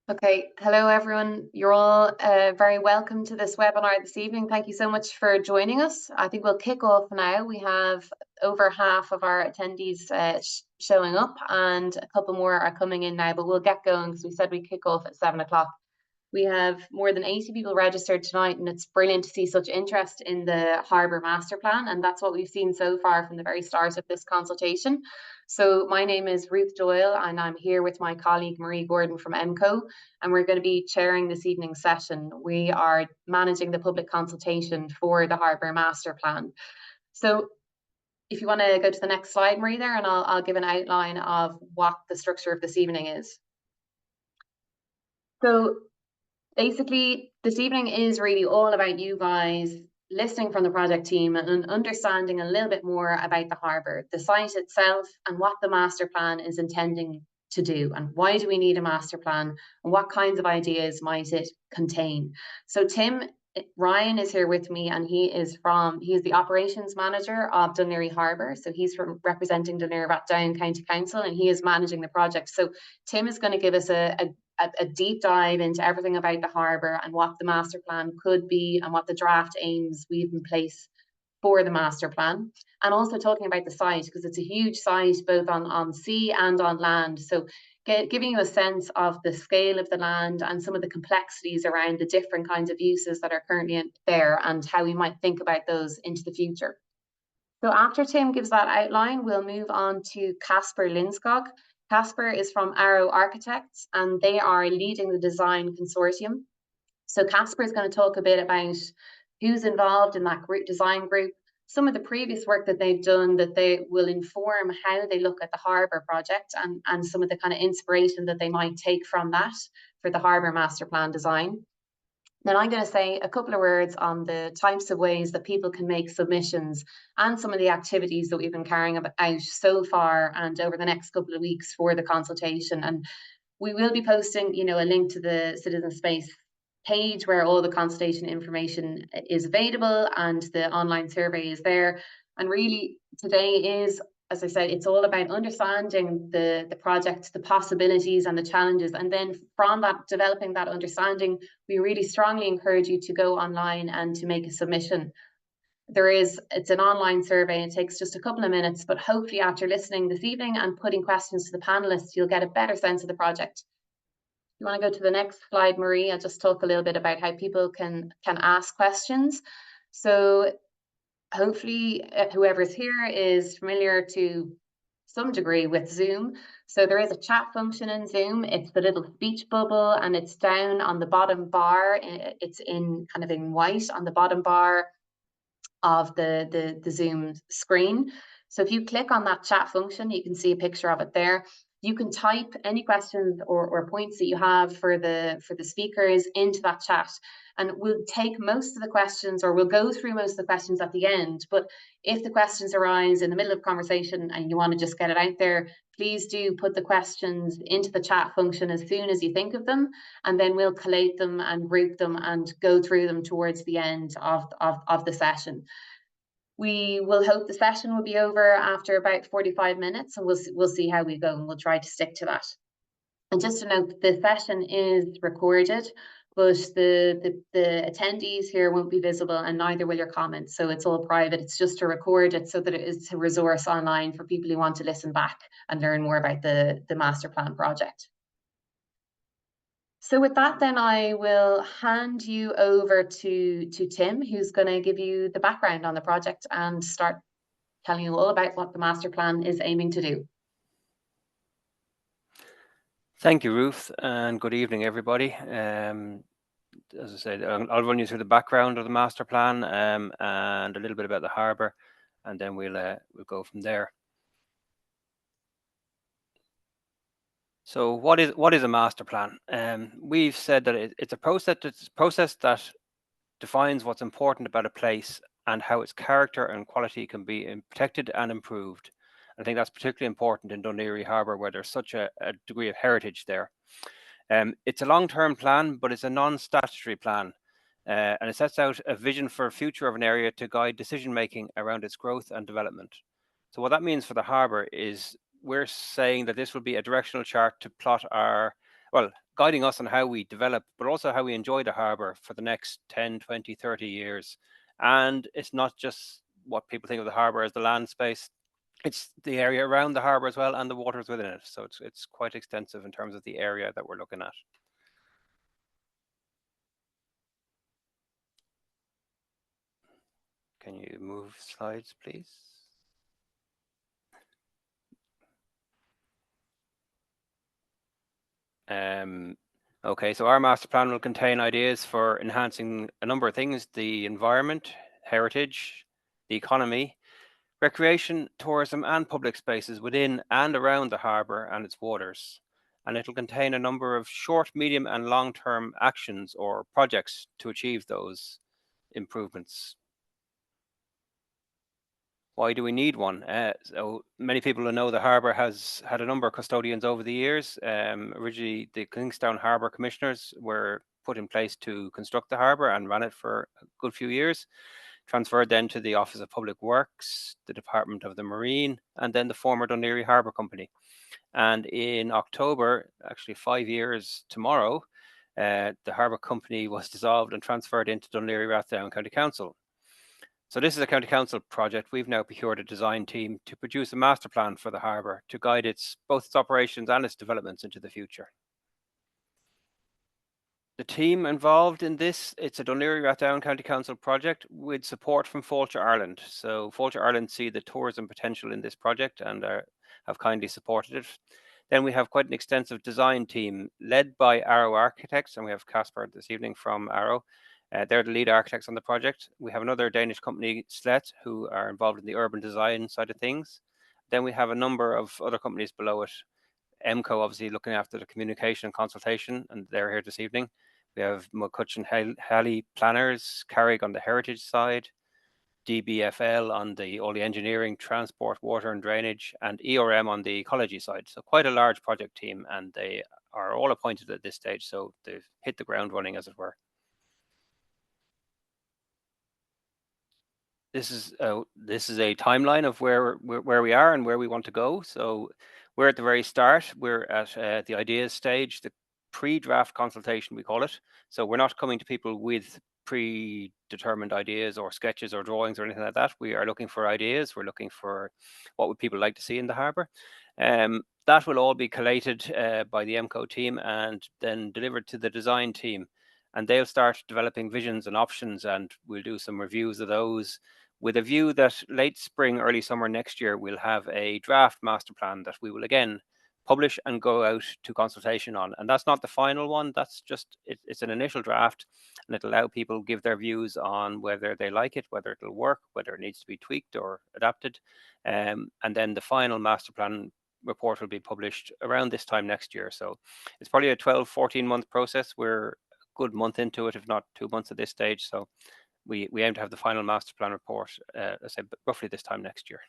Okay, hello everyone. You're all very welcome to this webinar this evening. Thank you so much for joining us. I think we'll kick off now. We have over half of our attendees showing up and a couple more are coming in now, but we'll get going because we said we'd kick off at 7 o'clock. We have more than 80 people registered tonight, and it's brilliant to see such interest in the Harbour Masterplan, and that's what we've seen so far from the very start of this consultation. So my name is Ruth Doyle, and I'm here with my colleague Marie Gordon from MCO, and we're going to be chairing this evening's session. We are managing the public consultation for the Harbour Masterplan. So if you want to go to the next slide, Marie, there, and I'll give an outline of what the structure of this evening is. So basically, this evening is really all about you guys listening from the project team and understanding a little bit more about the harbour, the site itself, and what the master plan is intending to do, and why do we need a master plan, and what kinds of ideas might it contain. So Ryan is here with me, and he is the operations manager of Dún Laoghaire Harbour. So he's representing Dún Laoghaire-Rathdown County Council, and he is managing the project. So Tim is going to give us a deep dive into everything about the harbour and what the master plan could be and what the draft aims we've in place for the master plan, and also talking about the site because it's a huge site both on sea and on land. So giving you a sense of the scale of the land and some of the complexities around the different kinds of uses that are currently there and how we might think about those into the future. So after Tim gives that outline, we'll move on to Casper Lindskog. Casper is from Arrow Architects, and they are leading the design consortium. So Casper is going to talk a bit about who's involved in that design group, some of the previous work that they've done that they will inform how they look at the harbour project, and some of the kind of inspiration that they might take from that for the harbour master plan design. Then I'm going to say a couple of words on the types of ways that people can make submissions and some of the activities that we've been carrying out so far and over the next couple of weeks for the consultation. And we will be posting, a link to the Citizen Space page where all the consultation information is available and the online survey is there. And really today is, as I said, it's all about understanding the project, the possibilities and the challenges. And then from that, developing that understanding, we really strongly encourage you to go online and to make a submission. It's an online survey. It takes just a couple of minutes, but hopefully after listening this evening and putting questions to the panelists, you'll get a better sense of the project. You want to go to the next slide, Marie? I'll just talk a little bit about how people can ask questions. So hopefully whoever's here is familiar to some degree with Zoom. So there is a chat function in Zoom. It's the little speech bubble, and it's down on the bottom bar. It's in white on the bottom bar of the Zoom screen. So if you click on that chat function, you can see a picture of it there. You can type any questions or points that you have for the speakers into that chat, and we'll take most of the questions, or we'll go through most of the questions at the end. But if the questions arise in the middle of conversation and you want to just get it out there, please do put the questions into the chat function as soon as you think of them, and then we'll collate them and group them and go through them towards the end of the session. We will hope the session will be over after about 45 minutes, and we'll see how we go, and we'll try to stick to that. And just to note, the session is recorded, but the attendees here won't be visible, and neither will your comments. So it's all private. It's just to record it so that it is a resource online for people who want to listen back and learn more about the master plan project. So with that, then I will hand you over to Tim, who's going to give you the background on the project and start telling you all about what the master plan is aiming to do. Thank you, Ruth, and good evening, everybody. As I said, I'll run you through the background of the master plan and a little bit about the harbour, and then we'll go from there. So what is a master plan? We've said that it's a process that defines what's important about a place and how its character and quality can be protected and improved. I think that's particularly important in Dún Laoghaire Harbour, where there's such a degree of heritage there. It's a long-term plan, but it's a non-statutory plan, and it sets out a vision for a future of an area to guide decision-making around its growth and development. So what that means for the harbour is we're saying that this will be a directional chart to plot guiding us on how we develop, but also how we enjoy the harbour for the next 10, 20, 30 years. And it's not just what people think of the harbour as the land space, it's the area around the harbour as well and the waters within it. So it's quite extensive in terms of the area that we're looking at. Can you move slides, please? Okay, so our master plan will contain ideas for enhancing a number of things: the environment, heritage, the economy, recreation, tourism, and public spaces within and around the harbour and its waters. And it'll contain a number of short, medium, and long-term actions or projects to achieve those improvements. Why do we need one? So many people will know the harbour has had a number of custodians over the years. Originally, the Kingstown Harbour Commissioners were put in place to construct the harbour and ran it for a good few years. Transferred then to the Office of Public Works, the Department of the Marine, and then the former Dún Laoghaire Harbour Company. And in October, actually 5 years tomorrow, the Harbour Company was dissolved and transferred into Dún Laoghaire-Rathdown County Council. So this is a county council project. We've now procured a design team to produce a master plan for the harbour to guide both its operations and its developments into the future. The team involved in this, it's a Dún Laoghaire-Rathdown County Council project with support from Fáilte Ireland. So Fáilte Ireland see the tourism potential in this project and have kindly supported it. Then we have quite an extensive design team led by Arrow Architects, and we have Casper this evening from Arrow. They're the lead architects on the project. We have another Danish company, Slet, who are involved in the urban design side of things. Then we have a number of other companies below it. MCO obviously looking after the communication and consultation, and they're here this evening. We have McCutcheon Halley planners, Carrick on the heritage side, DBFL on all the engineering, transport, water and drainage, and ERM on the ecology side. So quite a large project team, and they are all appointed at this stage, so they've hit the ground running, as it were. This is a timeline of where we are and where we want to go. So we're at the very start. We're at the ideas stage, the pre-draft consultation, we call it. So we're not coming to people with predetermined ideas or sketches or drawings or anything like that. We are looking for ideas. We're looking for what would people like to see in the harbour. That will all be collated by the MCO team and then delivered to the design team. And they'll start developing visions and options, and we'll do some reviews of those, with a view that late spring, early summer next year, we'll have a draft master plan that we will again publish and go out to consultation on. And that's not the final one. That's just, it's an initial draft, and it'll allow people to give their views on whether they like it, whether it'll work, whether it needs to be tweaked or adapted. And then the final master plan report will be published around this time next year. So it's probably a 12, 14-month process. We're a good month into it, if not 2 months at this stage. So we aim to have the final master plan report, I say, roughly this time next year.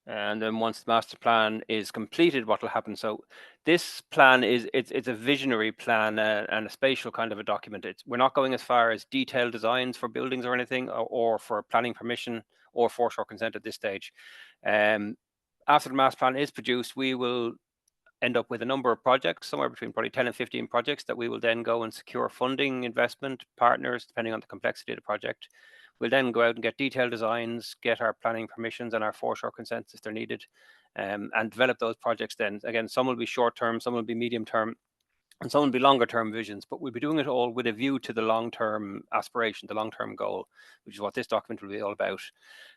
And then once the master plan is completed, what will happen? So this plan it's a visionary plan and a spatial kind of a document. We're not going as far as detailed designs for buildings or anything, or for planning permission or foreshore consent at this stage. After the master plan is produced, we will end up with a number of projects, somewhere between probably 10 and 15 projects, that we will then go and secure funding, investment, partners, depending on the complexity of the project. We'll then go out and get detailed designs, get our planning permissions and our foreshore consents if they're needed, and develop those projects then. Again, some will be short-term, some will be medium-term, and some will be longer-term visions, but we'll be doing it all with a view to the long-term aspiration, the long-term goal, which is what this document will be all about.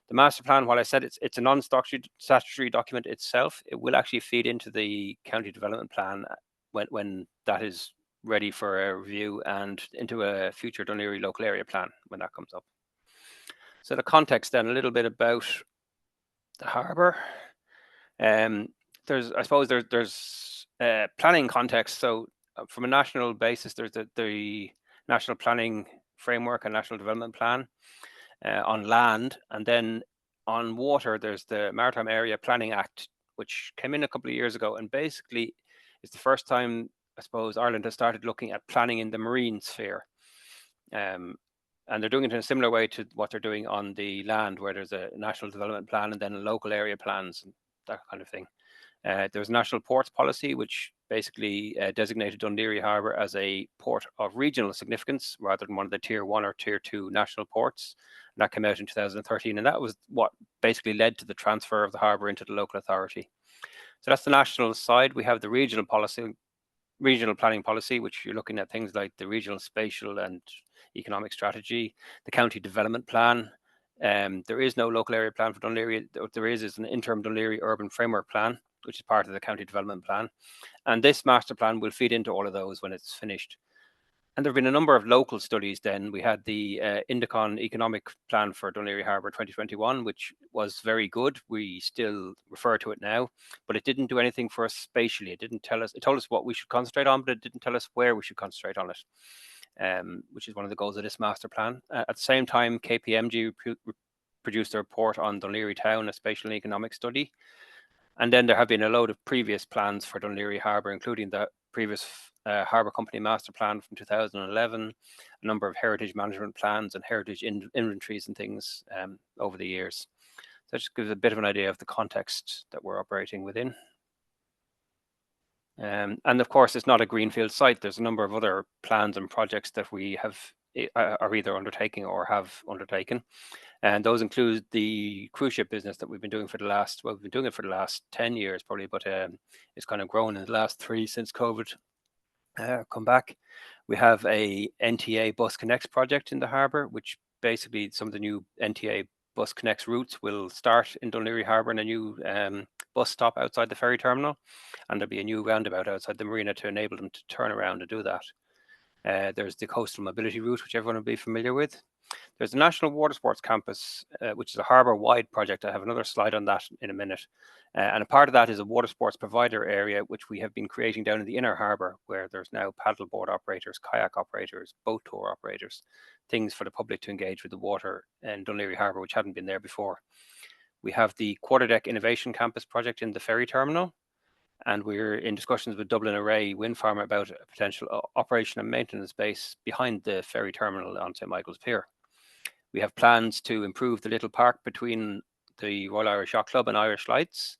The master plan, while I said it's a non-statutory document itself, it will actually feed into the county development plan when that is ready for a review, and into a future Dún Laoghaire local area plan when that comes up. So the context then, a little bit about the harbour. There's planning context. So from a national basis, there's the National Planning Framework and National Development Plan on land, and then on water, there's the Maritime Area Planning Act, which came in a couple of years ago, and basically it's the first time, I suppose, Ireland has started looking at planning in the marine sphere. And they're doing it in a similar way to what they're doing on the land, where there's a national development plan and then local area plans and that kind of thing. There's national ports policy, which basically designated Dún Laoghaire Harbour as a port of regional significance rather than one of the tier 1 or tier 2 national ports. And that came out in 2013, and that was what basically led to the transfer of the harbour into the local authority. So that's the national side. We have the regional planning policy, which you're looking at things like the regional spatial and economic strategy, the county development plan. There is no local area plan for Dún Laoghaire. What there is an interim Dún Laoghaire urban framework plan, which is part of the county development plan. And this master plan will feed into all of those when it's finished. And there have been a number of local studies then. We had the Indicon Economic Plan for Dún Laoghaire Harbour 2021, which was very good. We still refer to it now, but it didn't do anything for us spatially. It didn't tell us, it told us what we should concentrate on, but it didn't tell us where we should concentrate on it, which is one of the goals of this master plan. At the same time, KPMG produced a report on Dún Laoghaire Town, a spatial and economic study. And then there have been a load of previous plans for Dún Laoghaire Harbour, including the previous Harbour Company Master Plan from 2011, a number of heritage management plans and heritage inventories and things over the years. So that just gives a bit of an idea of the context that we're operating within. And of course, it's not a greenfield site. There's a number of other plans and projects that we are either undertaking or have undertaken. And those include the cruise ship business that we've been doing for the last, well, we've been doing it for the last 10 years probably, but it's kind of grown in the last 3 since COVID come back. We have a NTA Bus Connects project in the harbour, which basically some of the new NTA Bus Connects routes will start in Dún Laoghaire Harbour and a new bus stop outside the ferry terminal. And there'll be a new roundabout outside the marina to enable them to turn around and do that. There's the coastal mobility route, which everyone will be familiar with. There's the National Water Sports Campus, which is a harbour-wide project. I have another slide on that in a minute. And a part of that is a water sports provider area, which we have been creating down in the inner harbour, where there's now paddleboard operators, kayak operators, boat tour operators, things for the public to engage with the water in Dún Laoghaire Harbour, which hadn't been there before. We have the Quarterdeck Innovation Campus project in the ferry terminal. And we're in discussions with Dublin Array Wind Farm about a potential operation and maintenance base behind the ferry terminal on St. Michael's Pier. We have plans to improve the little park between the Royal Irish Yacht Club and Irish Lights.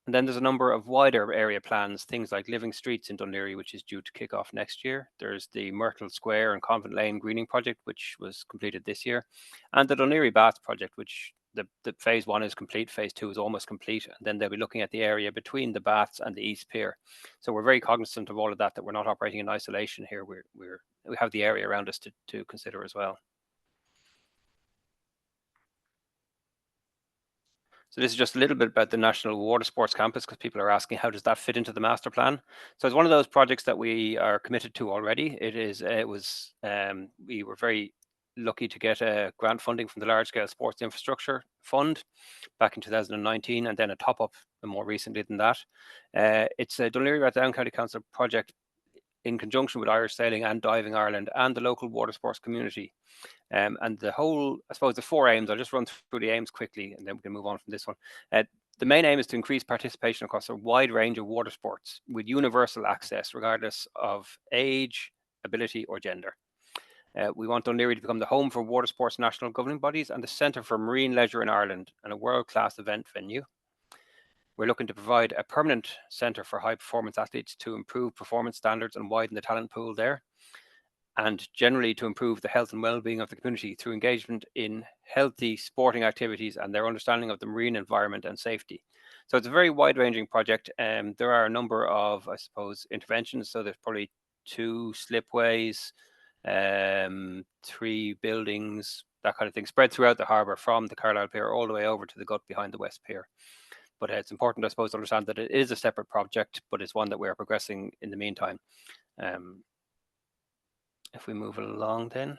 And then there's a number of wider area plans, things like Living Streets in Dún Laoghaire, which is due to kick off next year. There's the Myrtle Square and Convent Lane greening project, which was completed this year. And the Dún Laoghaire Baths project, which the phase 1 is complete, phase 2 is almost complete, and then they'll be looking at the area between the baths and the East Pier. So we're very cognizant of all of that we're not operating in isolation here. We have the area around us to consider as well. So this is just a little bit about the National Water Sports Campus, because people are asking how does that fit into the master plan. So it's one of those projects that we are committed to already. We were very lucky to get grant funding from the Large Scale Sports Infrastructure Fund back in 2019, and then a top up more recently than that. It's a Dún Laoghaire-Rathdown County Council project in conjunction with Irish Sailing and Diving Ireland and the local water sports community. And the whole, I suppose the 4 aims, I'll just run through the aims quickly and then we can move on from this one. The main aim is to increase participation across a wide range of water sports with universal access regardless of age, ability or gender. We want Dún Laoghaire to become the home for water sports national governing bodies and the centre for marine leisure in Ireland and a world-class event venue. We're looking to provide a permanent centre for high-performance athletes to improve performance standards and widen the talent pool there, and generally to improve the health and well-being of the community through engagement in healthy sporting activities and their understanding of the marine environment and safety. So it's a very wide-ranging project. There are a number of, I suppose, interventions. So there's probably 2 slipways, 3 buildings, that kind of thing, spread throughout the harbour from the Carlisle Pier all the way over to the gut behind the West Pier. But it's important, I suppose, to understand that it is a separate project, but it's one that we are progressing in the meantime. If we move along then.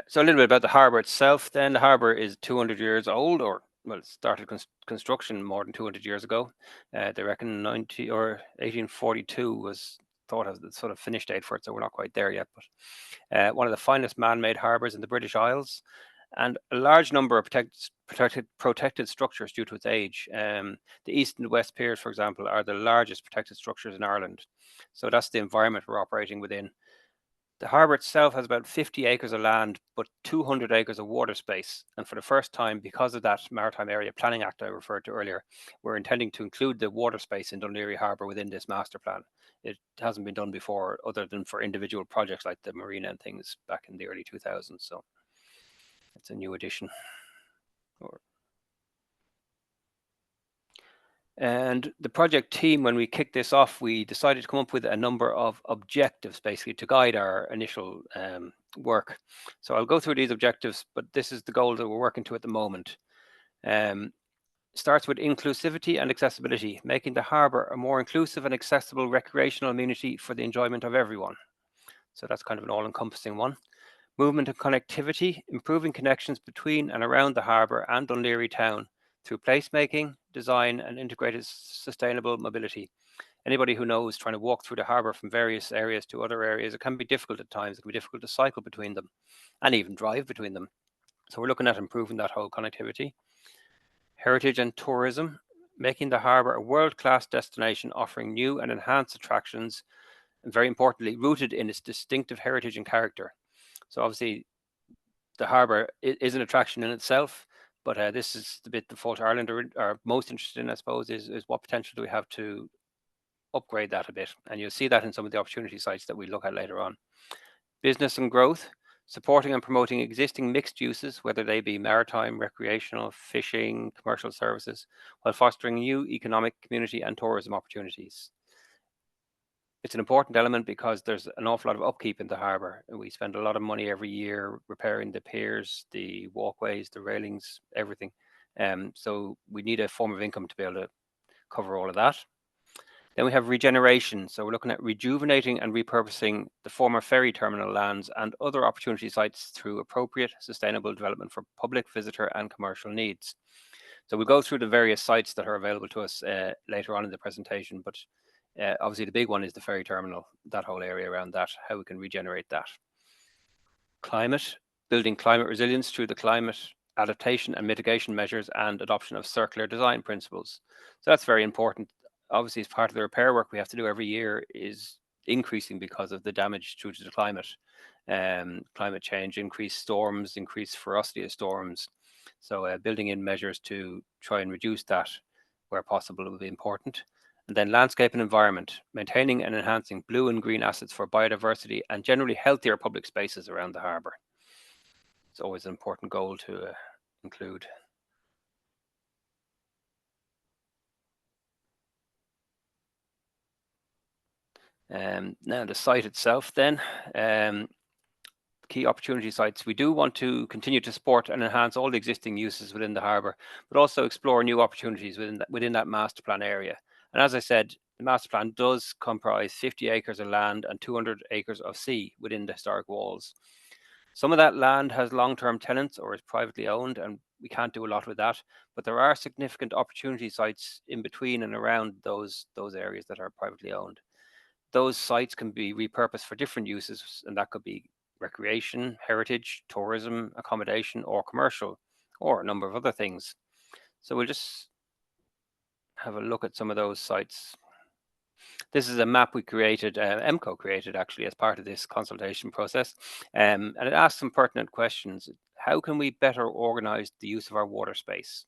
So a little bit about the harbour itself then. The harbour is 200 years old, or well, it started construction more than 200 years ago. They reckon 1842 was thought of the sort of finish date for it, so we're not quite there yet. But one of the finest man-made harbours in the British Isles, and a large number of protected structures due to its age. The East and West Piers, for example, are the largest protected structures in Ireland. So that's the environment we're operating within. The harbour itself has about 50 acres of land, but 200 acres of water space. And for the first time, because of that Maritime Area Planning Act I referred to earlier, we're intending to include the water space in Dún Laoghaire Harbour within this master plan. It hasn't been done before, other than for individual projects like the marina and things back in the early 2000s. So it's a new addition. And the project team, when we kicked this off, we decided to come up with a number of objectives basically to guide our initial work. So I'll go through these objectives, but this is the goal that we're working to at the moment. Starts with inclusivity and accessibility, making the harbour a more inclusive and accessible recreational amenity for the enjoyment of everyone. So that's kind of an all-encompassing one. Movement and connectivity, improving connections between and around the harbour and Dún Laoghaire town through placemaking, design and integrated sustainable mobility. Anybody who knows trying to walk through the harbour from various areas to other areas, it can be difficult at times. It can be difficult to cycle between them and even drive between them. So we're looking at improving that whole connectivity. Heritage and tourism, making the harbour a world-class destination offering new and enhanced attractions, and very importantly, rooted in its distinctive heritage and character. So obviously, the harbour is an attraction in itself, but this is the bit the Fort Ireland are most interested in, I suppose, is what potential do we have to upgrade that a bit. And you'll see that in some of the opportunity sites that we look at later on. Business and growth, supporting and promoting existing mixed uses, whether they be maritime, recreational, fishing, commercial services, while fostering new economic, community and tourism opportunities. It's an important element because there's an awful lot of upkeep in the harbour. We spend a lot of money every year repairing the piers, the walkways, the railings, everything. So we need a form of income to be able to cover all of that. Then we have regeneration. So we're looking at rejuvenating and repurposing the former ferry terminal lands and other opportunity sites through appropriate sustainable development for public, visitor and commercial needs. So we'll go through the various sites that are available to us later on in the presentation, but obviously the big one is the ferry terminal, that whole area around that, how we can regenerate that. Climate, building climate resilience through the climate adaptation and mitigation measures and adoption of circular design principles. So that's very important. Obviously, as part of the repair work we have to do every year is increasing because of the damage due to the climate. Climate change, increased storms, increased ferocity of storms. So building in measures to try and reduce that where possible will be important. And then landscape and environment, maintaining and enhancing blue and green assets for biodiversity and generally healthier public spaces around the harbour. It's always an important goal to include. Now the site itself then, key opportunity sites. We do want to continue to support and enhance all the existing uses within the harbour, but also explore new opportunities within that master plan area. And as I said, the master plan does comprise 50 acres of land and 200 acres of sea within the historic walls. Some of that land has long-term tenants or is privately owned, and we can't do a lot with that, but there are significant opportunity sites in between and around those areas that are privately owned. Those sites can be repurposed for different uses, and that could be recreation, heritage, tourism, accommodation, or commercial, or a number of other things. So we'll just have a look at some of those sites. This is a map we created, MCO created actually as part of this consultation process, and it asks some pertinent questions. How can we better organise the use of our water space?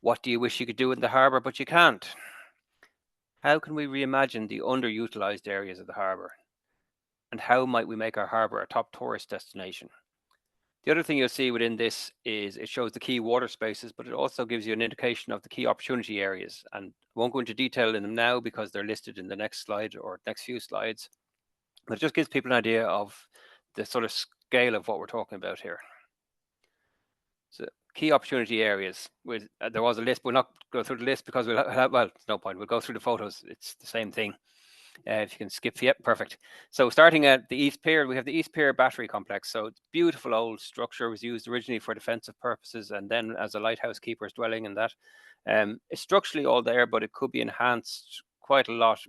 What do you wish you could do in the harbour but you can't? How can we reimagine the underutilised areas of the harbour? And how might we make our harbour a top tourist destination? The other thing you'll see within this is it shows the key water spaces, but it also gives you an indication of the key opportunity areas. And I won't go into detail in them now because they're listed in the next slide or next few slides. But it just gives people an idea of the sort of scale of what we're talking about here. So key opportunity areas. There was a list. We'll not go through the list because well, it's no point. We'll go through the photos. It's the same thing. If you can skip, yep, perfect. So starting at the East Pier, we have the East Pier Battery Complex. So it's beautiful old structure, was used originally for defensive purposes and then as a lighthouse keeper's dwelling and that. It's structurally all there, but it could be enhanced quite a lot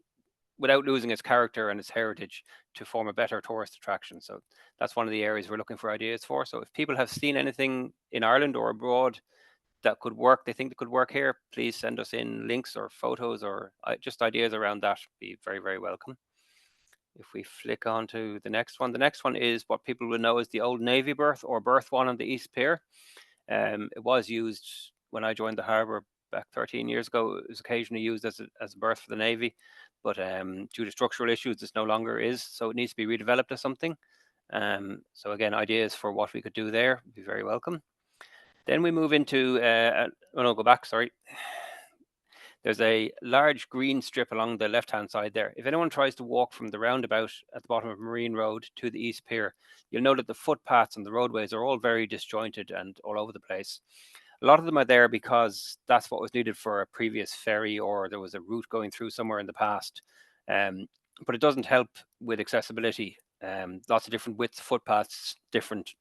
without losing its character and its heritage to form a better tourist attraction. So that's one of the areas we're looking for ideas for. So if people have seen anything in Ireland or abroad that could work, they think that could work here, please send us in links or photos or just ideas around that. Be very, very welcome. If we flick on to the next one is what people will know as the old Navy berth, or berth 1 on the East Pier. It was used when I joined the harbour back 13 years ago. It was occasionally used as a berth for the Navy, but due to structural issues, this no longer is, so it needs to be redeveloped as something. So again, ideas for what we could do there would be very welcome. Then we move into, no, go back, sorry. There's a large green strip along the left-hand side there. If anyone tries to walk from the roundabout at the bottom of Marine Road to the East Pier, you'll know that the footpaths and the roadways are all very disjointed and all over the place. A lot of them are there because that's what was needed for a previous ferry, or there was a route going through somewhere in the past. But it doesn't help with accessibility. Lots of different widths of footpaths, different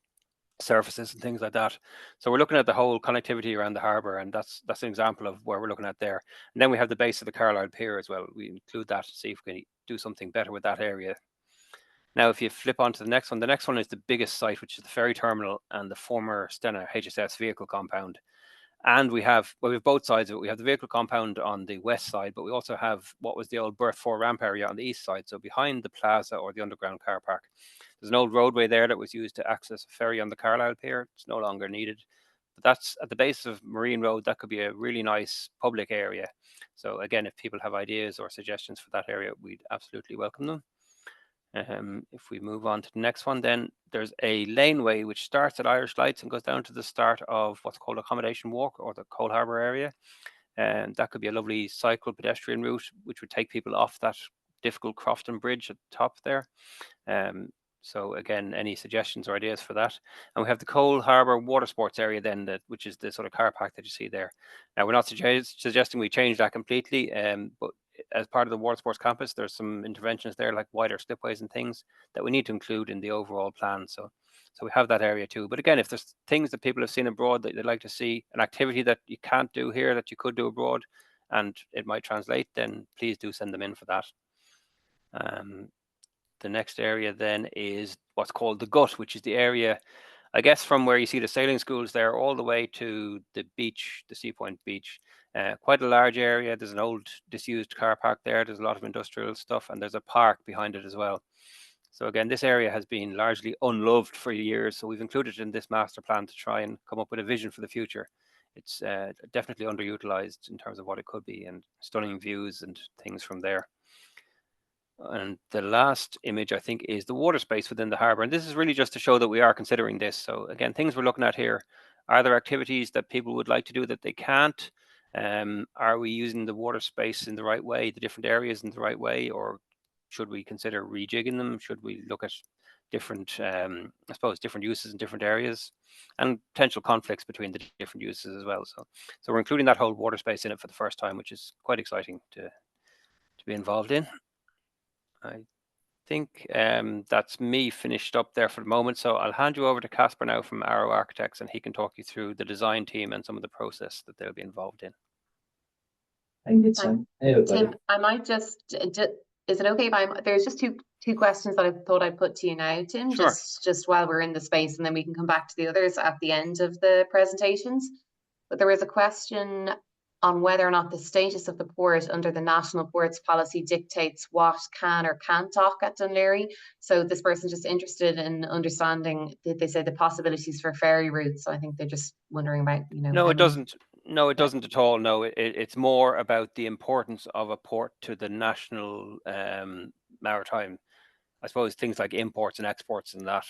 surfaces and things like that. So we're looking at the whole connectivity around the harbour, and that's an example of where we're looking at there. And then we have the base of the Carlisle Pier as well. We include that to see if we can do something better with that area. Now, if you flip on to the next one is the biggest site, which is the ferry terminal and the former Stena HSS vehicle compound. And we have both sides of it. We have the vehicle compound on the west side, but we also have what was the old berth 4 ramp area on the east side. So behind the plaza or the underground car park, there's an old roadway there that was used to access a ferry on the Carlisle Pier. It's no longer needed. But that's at the base of Marine Road. That could be a really nice public area. So again, if people have ideas or suggestions for that area, we'd absolutely welcome them. If we move on to the next one, then there's a laneway which starts at Irish Lights and goes down to the start of what's called Accommodation Walk, or the Coal Harbour area. And that could be a lovely cycle pedestrian route, which would take people off that difficult Crofton Bridge at the top there. So again, any suggestions or ideas for that? And we have the Coal Harbour Water Sports area then, which is the sort of car park that you see there. Now, we're not suggesting we change that completely, but as part of the water sports campus, there's some interventions there, like wider slipways and things that we need to include in the overall plan. So we have that area too. But again, if there's things that people have seen abroad that they'd like to see, an activity that you can't do here that you could do abroad, and it might translate, then please do send them in for that. The next area then is what's called the Gut, which is the area, I guess, from where you see the sailing schools there all the way to the beach, the Sea Point beach. Quite a large area. There's an old disused car park there. There's a lot of industrial stuff, and there's a park behind it as well. So again, this area has been largely unloved for years. So we've included it in this master plan to try and come up with a vision for the future. It's definitely underutilized in terms of what it could be, and stunning views and things from there. And the last image, I think, is the water space within the harbour. And this is really just to show that we are considering this. So again, things we're looking at here, are there activities that people would like to do that they can't? Are we using the water space in the right way, the different areas in the right way, or should we consider rejigging them? Should we look at different, I suppose, different uses in different areas, and potential conflicts between the different uses as well? So we're including that whole water space in it for the first time, which is quite exciting to be involved in. I think that's me finished up there for the moment. So I'll hand you over to Casper now from Arrow Architects, and he can talk you through the design team and some of the process that they'll be involved in. Thank you, Tim. Hey, Tim, I might just is it okay if there's just two questions that I thought I'd put to you now, Tim, Sure. just while we're in the space, and then we can come back to the others at the end of the presentations. But there was a question on whether or not the status of the port under the National Ports Policy dictates what can or can't dock at Dún Laoghaire. So this person's just interested in understanding, they say, the possibilities for ferry routes. So I think they're just wondering about, No, it doesn't. No, it doesn't at all. No, it's more about the importance of a port to the national maritime, I suppose, things like imports and exports and that.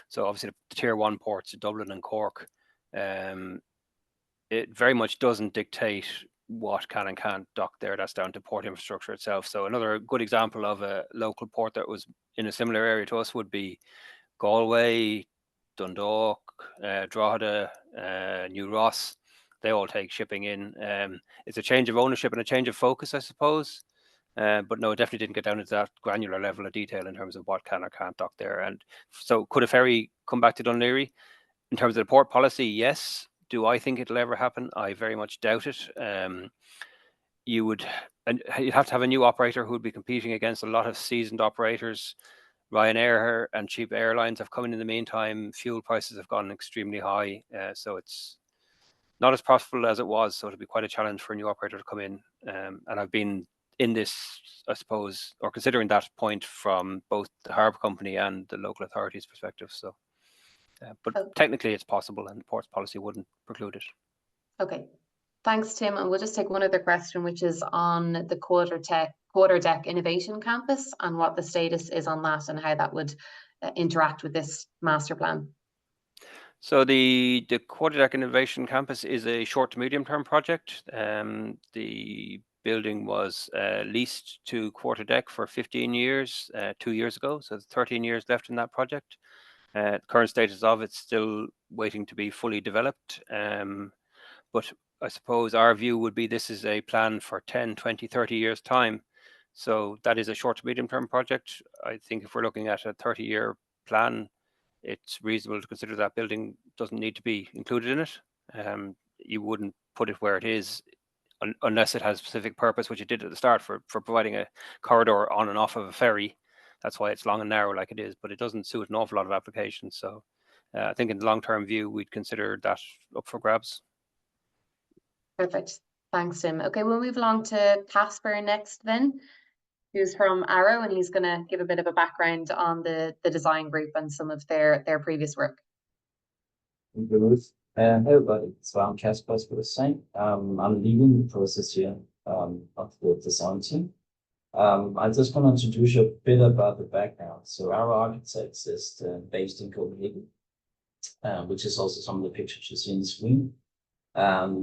So obviously the tier 1 ports, Dublin and Cork, it very much doesn't dictate what can and can't dock there. That's down to port infrastructure itself. So another good example of a local port that was in a similar area to us would be Galway, Dundalk, Drogheda, New Ross. They all take shipping in. It's a change of ownership and a change of focus, I suppose. But no, it definitely didn't get down to that granular level of detail in terms of what can or can't dock there. And so could a ferry come back to Dún Laoghaire? In terms of the port policy, yes. Do I think it'll ever happen? I very much doubt it. You'd have to have a new operator who would be competing against a lot of seasoned operators. Ryanair and cheap airlines have come in the meantime. Fuel prices have gone extremely high. So it's not as profitable as it was. So it'll be quite a challenge for a new operator to come in. And I've been in this, I suppose, or considering that point from both the harbour company and the local authorities' perspective. So, but technically it's possible, and the port's policy wouldn't preclude it. Okay, thanks, Tim. And we'll just take one other question, which is on the quarterdeck innovation campus and what the status is on that and how that would interact with this master plan. So the quarterdeck innovation campus is a short to medium term project. The building was leased to Quarterdeck for 15 years 2 years ago, so there's 13 years left in that project. The current status of it's still waiting to be fully developed, but I suppose our view would be this is a plan for 10, 20, 30 years time. So that is a short to medium term project. I think if we're looking at a 30-year plan, it's reasonable to consider that building doesn't need to be included in it. You wouldn't put it where it is unless it has specific purpose, which it did at the start for providing a corridor on and off of a ferry. That's why it's long and narrow like it is, but it doesn't suit an awful lot of applications. So I think in the long-term view, we'd consider that up for grabs. Perfect. Thanks, Tim. Okay, we'll move along to Casper next then, who's from Arrow, and he's going to give a bit of a background on the design group and some of their previous work. Thank you, Ruth. Hey everybody, so I'm Casper, as we were saying. I'm leading the process here of the design team. I just want to introduce you a bit about the background. So Arrow Architects is based in Copenhagen, which is also some of the pictures you see on the screen.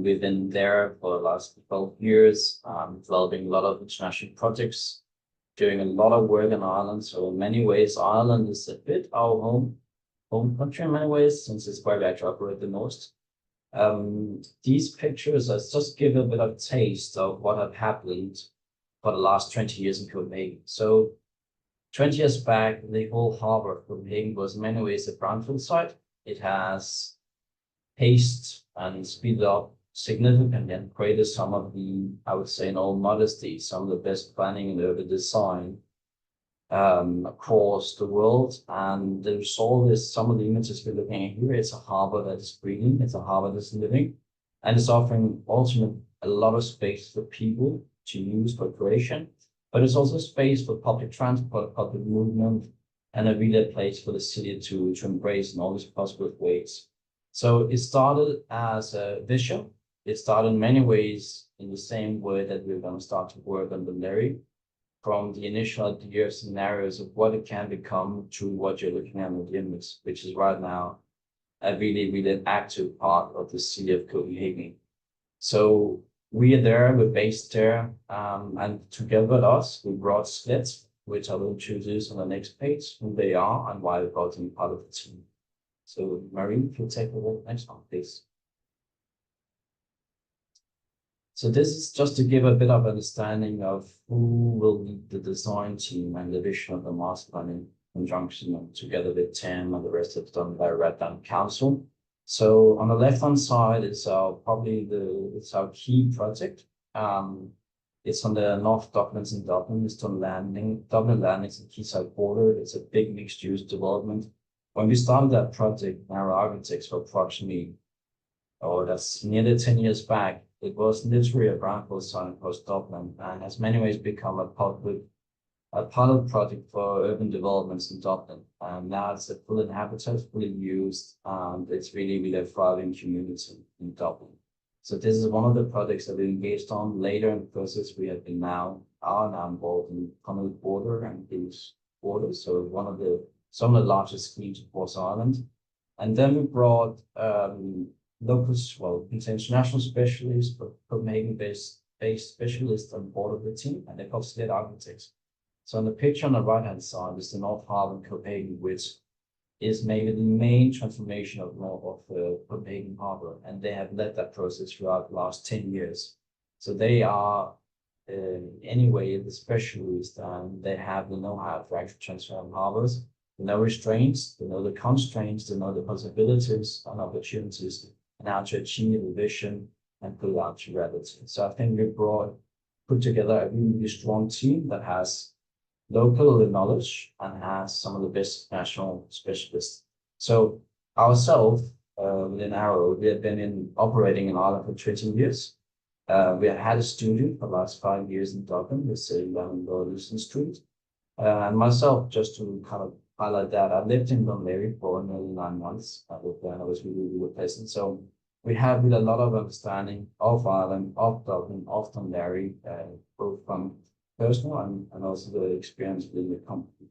We've been there for the last 12 years, developing a lot of international projects, doing a lot of work in Ireland. So in many ways, Ireland is a bit our home country in many ways, since it's where we actually operate the most. These pictures just give a bit of taste of what had happened for the last 20 years in Copenhagen. So 20 years back, the whole harbour of Copenhagen was in many ways a brownfield site. It has paced and speeded up significantly and created some of the, I would say in all modesty, some of the best planning and urban design across the world. And there's always some of the images we're looking at here. It's a harbour that is breathing, it's a harbour that's living, and it's offering also a lot of space for people to use for creation, but it's also space for public transport, public movement, and a really place for the city to embrace in all these possible ways. So it started as a vision. It started in many ways in the same way that we're going to start to work on Dún Laoghaire, from the initial ideas, scenarios of what it can become to what you're looking at in the image, which is right now a really, really active part of the city of Copenhagen. So we are there, we're based there, and together with us, we brought Slits, which I will introduce on the next page, who they are and why we brought them part of the team. So Marie, if you take the next one, please. So this is just to give a bit of understanding of who will lead the design team and the vision of the master plan in conjunction and together with Tim and the rest of the Dún Laoghaire-Rathdown Council. So on the left-hand side is it's our key project. It's on the North Docklands in Dublin. It's Dublin Landings and Quayside border. It's a big mixed-use development. When we started that project, Arrow Architects for approximately, that's nearly 10 years back, it was literally a brownfield site across Dublin and has many ways become a pilot project for urban developments in Dublin. And now it's a fully inhabited, fully used, and it's really, really a thriving community in Dublin. So this is one of the projects that we engaged on later in the process. We have been are now involved in Connaught border and these borders. So some of the largest schemes across Ireland. And then we brought international specialists, but Copenhagen-based specialists on board of the team, and they're called Slits Architects. So on the picture on the right-hand side is the North Harbour in Copenhagen, which is maybe the main transformation of Copenhagen Harbour, and they have led that process throughout the last 10 years. So they are, anyway, the specialists, and they have the know-how to actually transform harbours. They know restraints, they know the constraints, they know the possibilities and opportunities, and how to achieve the vision and put it out to reality. So I think we put together a really strong team that has local knowledge and has some of the best national specialists. So ourselves, within Arrow, we have been operating in Ireland for 20 years. We had a studio for the last 5 years in Dublin, we're sitting down in Luton Street. And myself, just to kind of highlight that, I lived in Dún Laoghaire for nearly 9 months. I was really, really pleasant. So we have with a lot of understanding of Ireland, of Dublin, of Dún Laoghaire, both from personal and also the experience within the company.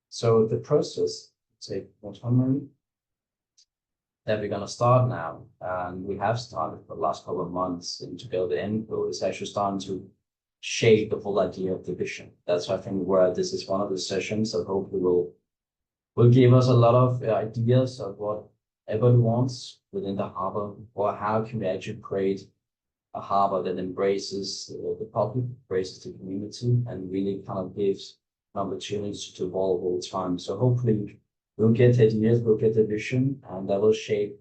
So the process, take autonomy, that we're going to start now, and we have started for the last couple of months to build the info, is actually starting to shape the whole idea of the vision. That's, I think, where this is one of the sessions that hopefully will give us a lot of ideas of what everybody wants within the harbor, or how can we actually create a harbor that embraces the public, embraces the community, and really kind of gives an opportunity to evolve all the time. So hopefully we'll get ideas, we'll get the vision, and that will shape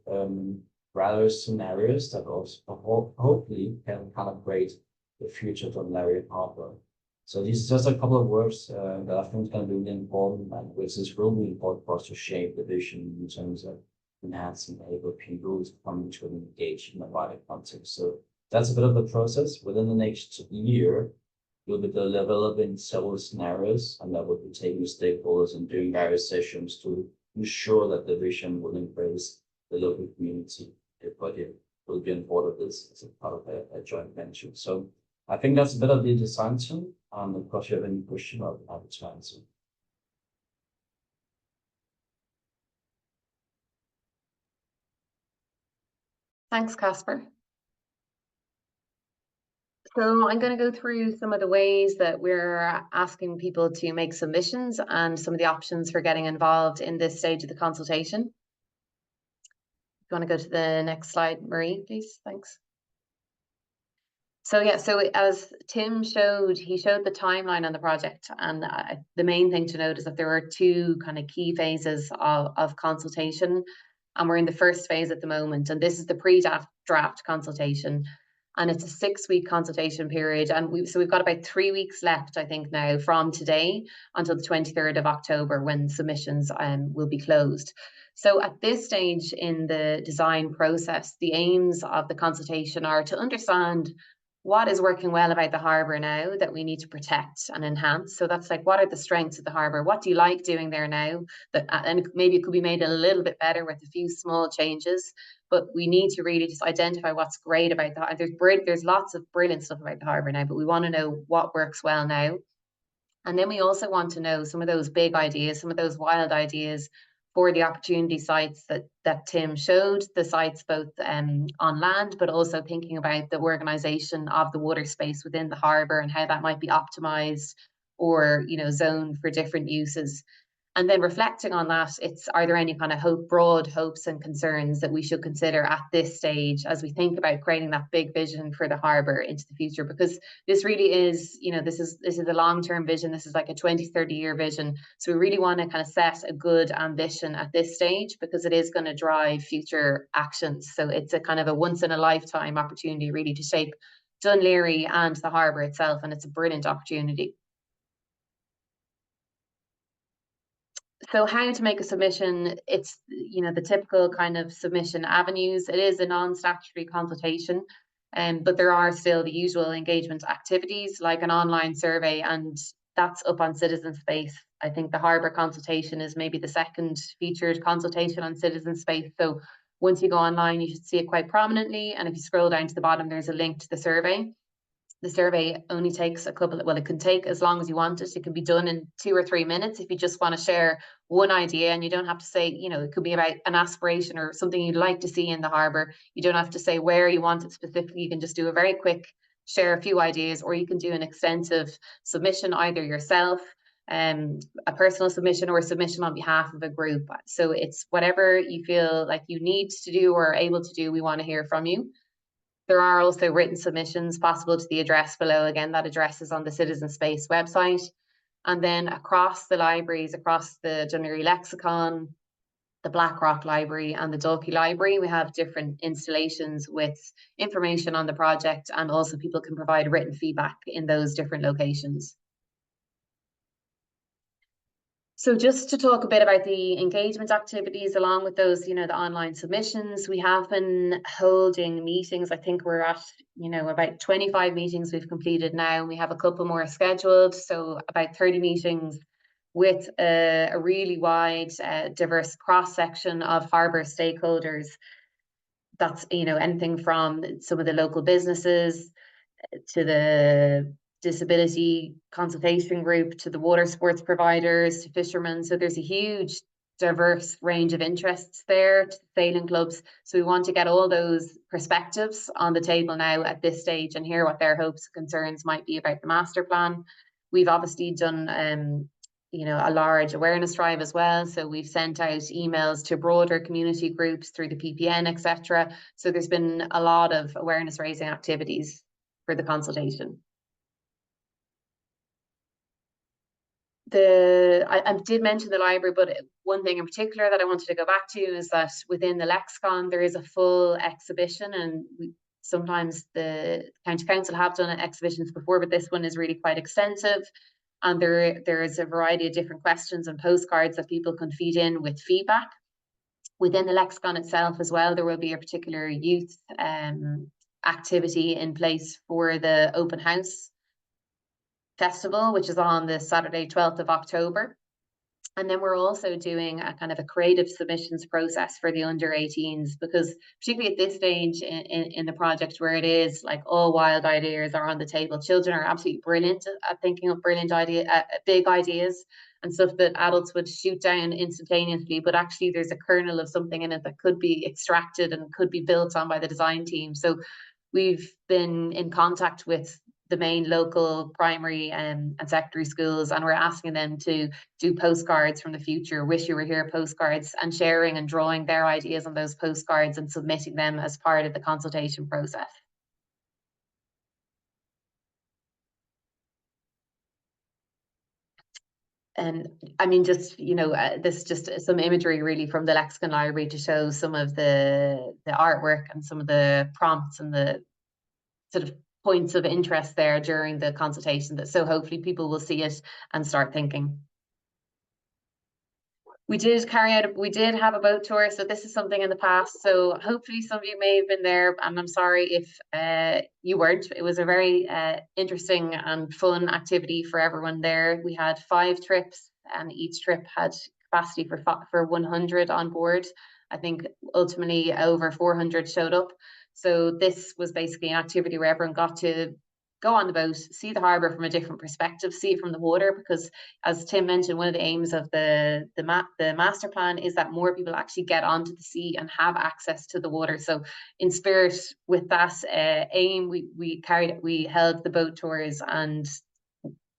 rather scenarios that also hopefully can kind of create the future of Laoghaire Harbour. So these are just a couple of words that I think is going to be really important, and which is really important for us to shape the vision in terms of enhancing able people to come into and engage in the wider context. So that's a bit of the process. Within the next year, we'll be developing several scenarios, and that will be taking stakeholders and doing various sessions to ensure that the vision will embrace the local community. Everybody will be on board of this as a part of a joint venture. So I think that's a bit of the design team. Of course, you have any question, I'll be happy to answer. Thanks, Casper. So I'm going to go through some of the ways that we're asking people to make submissions and some of the options for getting involved in this stage of the consultation. You want to go to the next slide, Marie, please? Thanks. So yeah, so as Tim showed, he showed the timeline on the project, and the main thing to note is that there are two kind of key phases of consultation, and we're in the first phase at the moment, and this is the pre-draft consultation, and it's a 6-week consultation period, and we've got about 3 weeks left, I think, now from today until the 23rd of October when submissions will be closed. So at this stage in the design process, the aims of the consultation are to understand what is working well about the harbour now that we need to protect and enhance. So that's like, what are the strengths of the harbour? What do you like doing there now? And maybe it could be made a little bit better with a few small changes, but we need to really just identify what's great about the harbour. There's lots of brilliant stuff about the harbour now, but we want to know what works well now. And then we also want to know some of those big ideas, some of those wild ideas for the opportunity sites that Tim showed, the sites both on land, but also thinking about the organisation of the water space within the harbour and how that might be optimised or, you know, zoned for different uses. And then reflecting on that, are there any kind of broad hopes and concerns that we should consider at this stage as we think about creating that big vision for the harbour into the future? Because this really is, you know, this is a long-term vision. This is like a 20-30 year vision. So we really want to kind of set a good ambition at this stage because it is going to drive future actions. So it's a kind of a once in a lifetime opportunity really to shape Dún Laoghaire and the harbour itself. And it's a brilliant opportunity. So how to make a submission, it's, you know, the typical kind of submission avenues. It is a non-statutory consultation, but there are still the usual engagement activities like an online survey, and that's up on Citizen Space. I think the Harbour consultation is maybe the second featured consultation on Citizen Space. So once you go online, you should see it quite prominently. And if you scroll down to the bottom, there's a link to the survey. The survey only takes it can take as long as you want it. It can be done in 2 or 3 minutes if you just want to share one idea, and you don't have to say, you know, it could be about an aspiration or something you'd like to see in the harbour. You don't have to say where you want it specifically. You can just do a very quick share a few ideas, or you can do an extensive submission, either yourself, a personal submission, or a submission on behalf of a group. So it's whatever you feel like you need to do or are able to do, we want to hear from you. There are also written submissions possible to the address below. Again, that address is on the Citizen Space website. And then across the libraries, across the Dún Laoghaire Lexicon, the Blackrock Library and the Dalkey Library, we have different installations with information on the project, and also people can provide written feedback in those different locations. So just to talk a bit about the engagement activities along with those, the online submissions, we have been holding meetings. I think we're at, about 25 meetings we've completed now. We have a couple more scheduled. So about 30 meetings with a really wide, diverse cross-section of Harbour stakeholders. That's, anything from some of the local businesses to the disability consultation group, to the water sports providers, to fishermen. So there's a huge diverse range of interests there, to sailing clubs. So we want to get all those perspectives on the table now at this stage and hear what their hopes and concerns might be about the master plan. We've obviously done a large awareness drive as well. So we've sent out emails to broader community groups through the PPN, etc. So there's been a lot of awareness raising activities for the consultation. I did mention the library, but one thing in particular that I wanted to go back to is that within the lexicon there is a full exhibition, and sometimes the County Council have done exhibitions before, but this one is really quite extensive. And there is a variety of different questions and postcards that people can feed in with feedback. Within the lexicon itself as well, there will be a particular youth activity in place for the open house festival, which is on the Saturday 12th of October. And then we're also doing a kind of a creative submissions process for the under 18s, because particularly at this stage in the project where it is like all wild ideas are on the table, children are absolutely brilliant at thinking of brilliant big ideas and stuff that adults would shoot down instantaneously, but actually there's a kernel of something in it that could be extracted and could be built on by the design team. So we've been in contact with the main local primary and secondary schools, and we're asking them to do postcards from the future, wish you were here postcards, and sharing and drawing their ideas on those postcards and submitting them as part of the consultation process. And I mean, just, this just some imagery really from the lexicon library to show some of the artwork and some of the prompts and the sort of points of interest there during the consultation, that so hopefully people will see it and start thinking. We did have a boat tour, so this is something in the past, so hopefully some of you may have been there, and I'm sorry if you weren't. It was a very interesting and fun activity for everyone there. We had 5 trips, and each trip had capacity for 100 on board. I think ultimately over 400 showed up. So this was basically an activity where everyone got to go on the boat, see the harbour from a different perspective, see it from the water, because as Tim mentioned, one of the aims of the master plan is that more people actually get onto the sea and have access to the water. So in spirit with that aim, we held the boat tours, and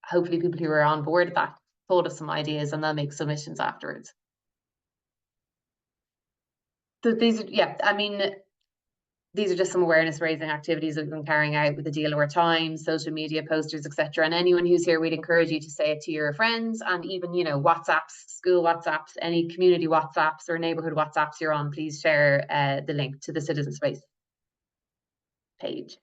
hopefully people who were on board with that told us some ideas, and they'll make submissions afterwards. So these are just some awareness raising activities that we've been carrying out with the Deal Over Time, social media posters, etc. And anyone who's here, we'd encourage you to say it to your friends, and even, WhatsApps, school WhatsApps, any community WhatsApps or neighbourhood WhatsApps you're on, please share the link to the Citizen Space page.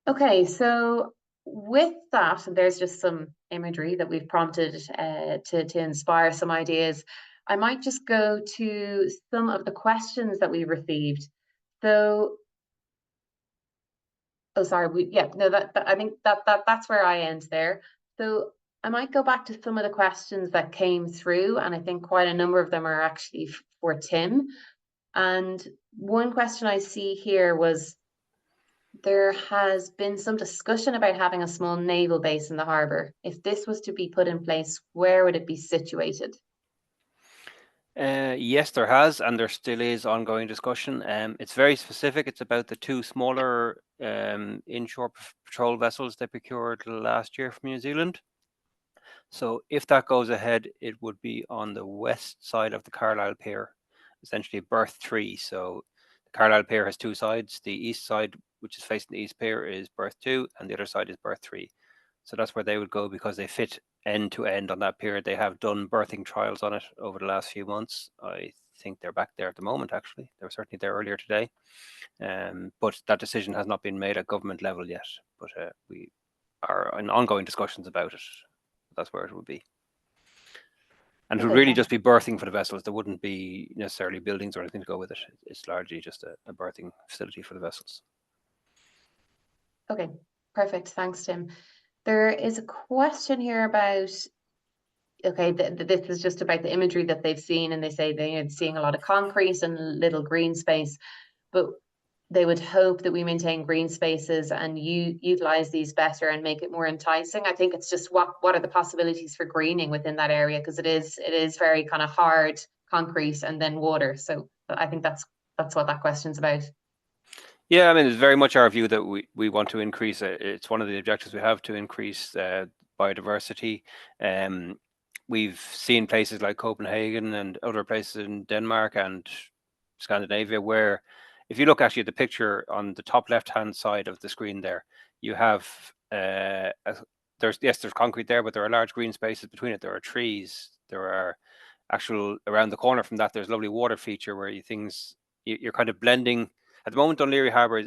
Okay, so with that, there's just some imagery that we've prompted to inspire some ideas. I might just go to some of the questions that we've received. So, I think that's where I end there. So I might go back to some of the questions that came through, and I think quite a number of them are actually for Tim. And one question I see here was, there has been some discussion about having a small naval base in the harbour. If this was to be put in place, where would it be situated? Yes, there has, and there still is ongoing discussion. It's very specific. It's about the 2 smaller inshore patrol vessels they procured last year from New Zealand. So if that goes ahead, it would be on the west side of the Carlisle Pier, essentially berth 3. So the Carlisle Pier has 2 sides. The east side, which is facing the east pier, is berth 2, and the other side is berth 3. So that's where they would go, because they fit end to end on that pier. They have done berthing trials on it over the last few months. I think they're back there at the moment, actually. They were certainly there earlier today. But that decision has not been made at government level yet. But we are in ongoing discussions about it. That's where it would be. And it would Okay, really thanks. just be berthing for the vessels. There wouldn't be necessarily buildings or anything to go with it. It's largely just a berthing facility for the vessels. Okay, perfect. Thanks, Tim. There is a question here about, okay, this is just about the imagery that they've seen, and they say they're seeing a lot of concrete and little green space, but they would hope that we maintain green spaces and utilize these better and make it more enticing. I think it's just what are the possibilities for greening within that area, because it is very kind of hard concrete and then water. So I think that's what that question's about. Yeah, I mean, it's very much our view that we want to increase it. It's one of the objectives we have, to increase biodiversity. We've seen places like Copenhagen and other places in Denmark and Scandinavia where, if you look actually at the picture on the top left-hand side of the screen there, you have there's concrete there, but there are large green spaces between it. There are trees. There are around the corner from that, there's a lovely water feature where you're kind of blending. At the moment, Dún Laoghaire Harbour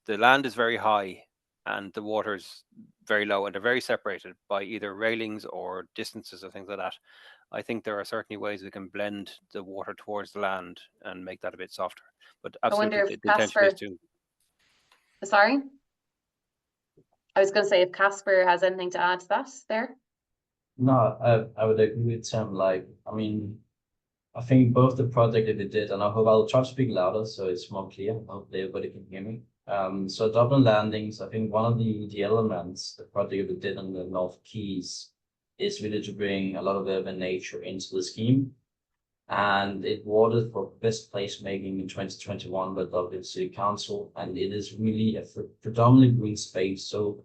the land is very high and the water's very low, and they're very separated by either railings or distances or things like that. I think there are certainly ways we can blend the water towards the land and make that a bit softer. But absolutely, I wonder if the intention is to. Sorry? I was going to say if Casper has anything to add to that there. No, I would agree with Tim. Like, I mean, I think both the project that we did, and I hope I'll try to speak louder so it's more clear. Hopefully everybody can hear me. So Dublin landings, I think one of the elements the project we did on the North Keys is really to bring a lot of urban nature into the scheme. And it awarded for best placemaking in 2021 by Dublin City Council, and it is really a predominantly green space. So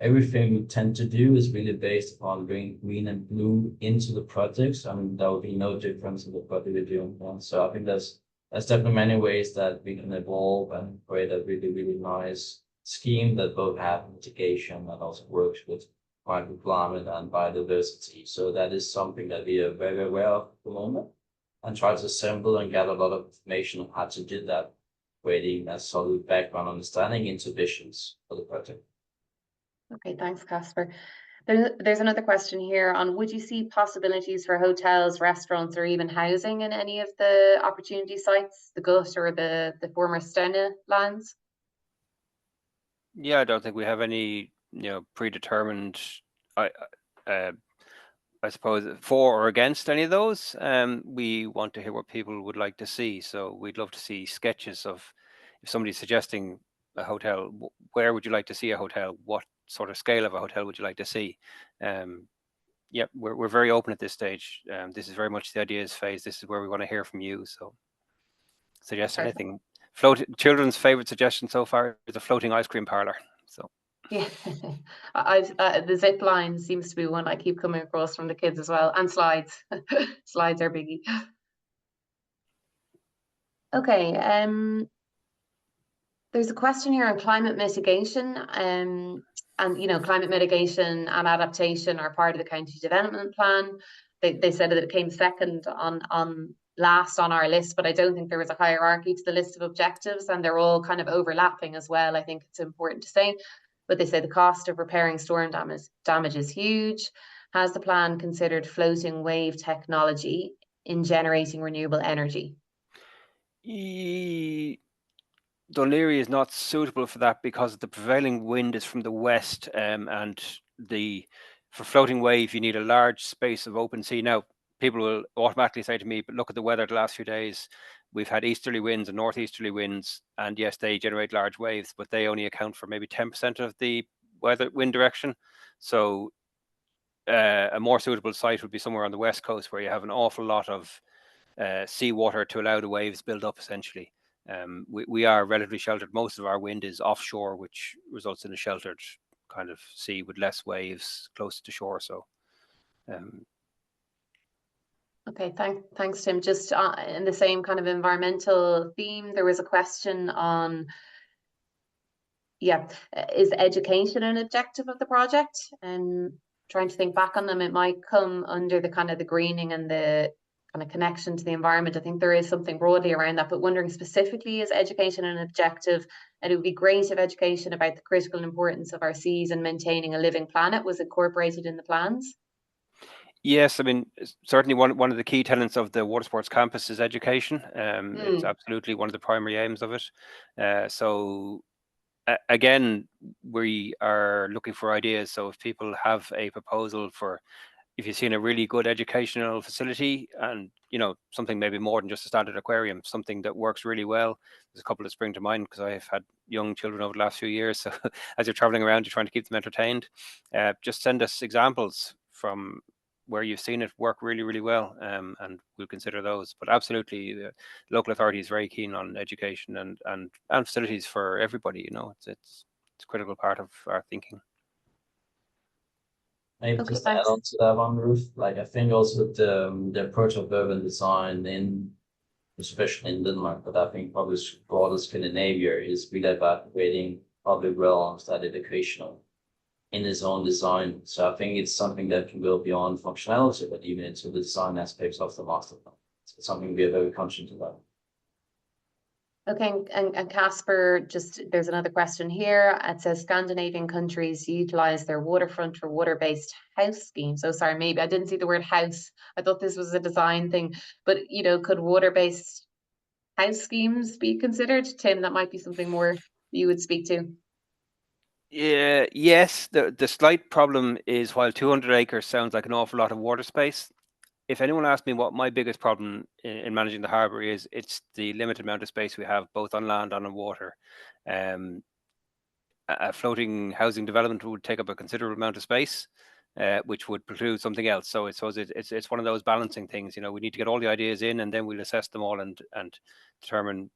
everything we tend to do is really based upon bringing green and blue into the projects. I mean, there will be no difference in the project we're doing. So I think there's definitely many ways that we can evolve and create a really, really nice scheme that both have mitigation and also works with microclimate and biodiversity. So that is something that we are very aware of at the moment, and try to assemble and get a lot of information on how to do that, creating a solid background understanding into visions for the project. Okay, thanks, Casper. There's another question here on, would you see possibilities for hotels, restaurants, or even housing in any of the opportunity sites, the Gut or the former Stena lands? Yeah, I don't think we have any, predetermined, I suppose, for or against any of those. We want to hear what people would like to see. So we'd love to see sketches of, if somebody's suggesting a hotel, where would you like to see a hotel? What sort of scale of a hotel would you like to see? Yeah, we're very open at this stage. This is very much the ideas phase. This is where we want to hear from you. So suggest anything. Children's favorite suggestion so far is a floating ice cream parlor. So yeah, the zip line seems to be one I keep coming across from the kids as well, and slides. Slides are biggie. Okay, there's a question here on climate mitigation, and climate mitigation and adaptation are part of the county development plan. They said that it came second on last on our list, but I don't think there was a hierarchy to the list of objectives, and they're all kind of overlapping as well. I think it's important to say, but they say the cost of repairing storm damage is huge. Has the plan considered floating wave technology in generating renewable energy? Dún Laoghaire is not suitable for that because the prevailing wind is from the west, and for floating wave you need a large space of open sea. Now, people will automatically say to me, but look at the weather the last few days. We've had easterly winds and northeasterly winds, and yes, they generate large waves, but they only account for maybe 10% of the wind direction. So a more suitable site would be somewhere on the west coast where you have an awful lot of seawater to allow the waves build up, essentially. We are relatively sheltered. Most of our wind is offshore, which results in a sheltered kind of sea with less waves close to shore. So, okay, thanks, Tim. Just in the same kind of environmental theme, there was a question on, is education an objective of the project? And trying to think back on them, it might come under the kind of the greening and the kind of connection to the environment. I think there is something broadly around that, but wondering specifically, is education an objective? And it would be great if education about the critical importance of our seas and maintaining a living planet was incorporated in the plans. Yes, I mean, certainly one of the key tenets of the water sports campus is education. It's absolutely one of the primary aims of it. So again, we are looking for ideas. So if people have a proposal for, if you've seen a really good educational facility and, you know, something maybe more than just a standard aquarium, something that works really well. There's a couple that spring to mind because I've had young children over the last few years. So as you're traveling around, you're trying to keep them entertained. Just send us examples from where you've seen it work really, really well, and we'll consider those. But absolutely, the local authority is very keen on education and facilities for everybody. You know, it's a critical part of our thinking. Maybe Okay, just to add on to that one, Ruth, like I think also the approach of urban design especially in Denmark, but I think probably broader Scandinavia is really about creating public realms that are educational in its own design. So I think it's something that can go beyond functionality, but even into the design aspects of the master plan. It's something we are very conscious about. Okay, and Casper, just there's another question here. It says Scandinavian countries utilize their waterfront or water-based house schemes. So sorry, maybe I didn't see the word house. I thought this was a design thing, but you know, could water-based house schemes be considered? Tim, that might be something more you would speak to. Yeah, yes. The slight problem is while 200 acres sounds like an awful lot of water space, if anyone asks me what my biggest problem in managing the harbour is, it's the limited amount of space we have both on land and on water. A floating housing development would take up a considerable amount of space, which would preclude something else. So I suppose it's one of those balancing things. You know, we need to get all the ideas in, and then we'll assess them all and determine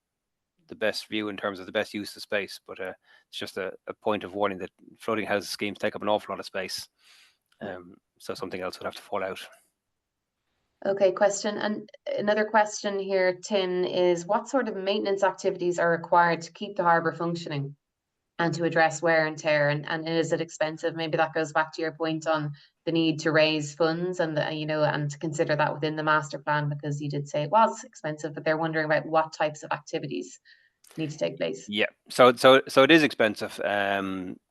the best view in terms of the best use of space. But it's just a point of warning that floating house schemes take up an awful lot of space. So something else would have to fall out. Okay, question. And another question here, Tim, is what sort of maintenance activities are required to keep the harbour functioning and to address wear and tear? And is it expensive? Maybe that goes back to your point on the need to raise funds and, you know, and to consider that within the master plan, because you did say it was expensive, but they're wondering about what types of activities need to take place. Yeah, so it is expensive.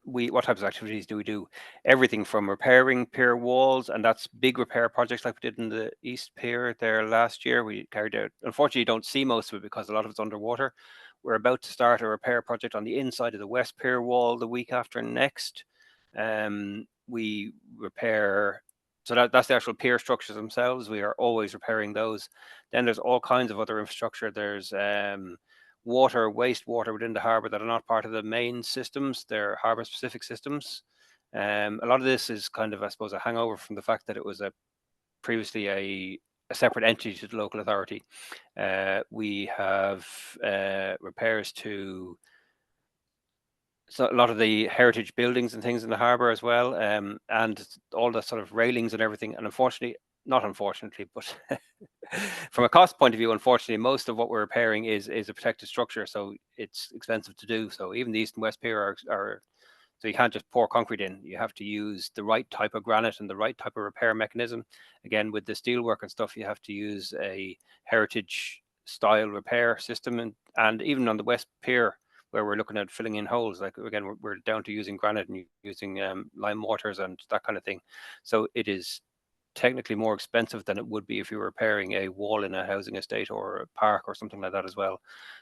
What types of activities do we do? Everything from repairing pier walls, and that's big repair projects like we did in the East Pier there last year. We carried out. Unfortunately, you don't see most of it because a lot of it's underwater. We're about to start a repair project on the inside of the West Pier wall the week after next. We repair. So that's the actual pier structures themselves. We are always repairing those. Then there's all kinds of other infrastructure. There's water, wastewater within the harbour that are not part of the main systems. They're harbour specific systems. A lot of this is kind of, I suppose, a hangover from the fact that it was previously a separate entity to the local authority. We have repairs to a lot of the heritage buildings and things in the harbour as well, and all the sort of railings and everything. And unfortunately, not unfortunately, but from a cost point of view, unfortunately, most of what we're repairing is a protected structure, so it's expensive to do. So even the East and West Pier are so you can't just pour concrete in. You have to use the right type of granite and the right type of repair mechanism. Again, with the steelwork and stuff, you have to use a heritage style repair system, and even on the West Pier, where we're looking at filling in holes, like again, we're down to using granite and using lime mortars and that kind of thing. So it is technically more expensive than it would be if you were repairing a wall in a housing estate or a park or something like that as well.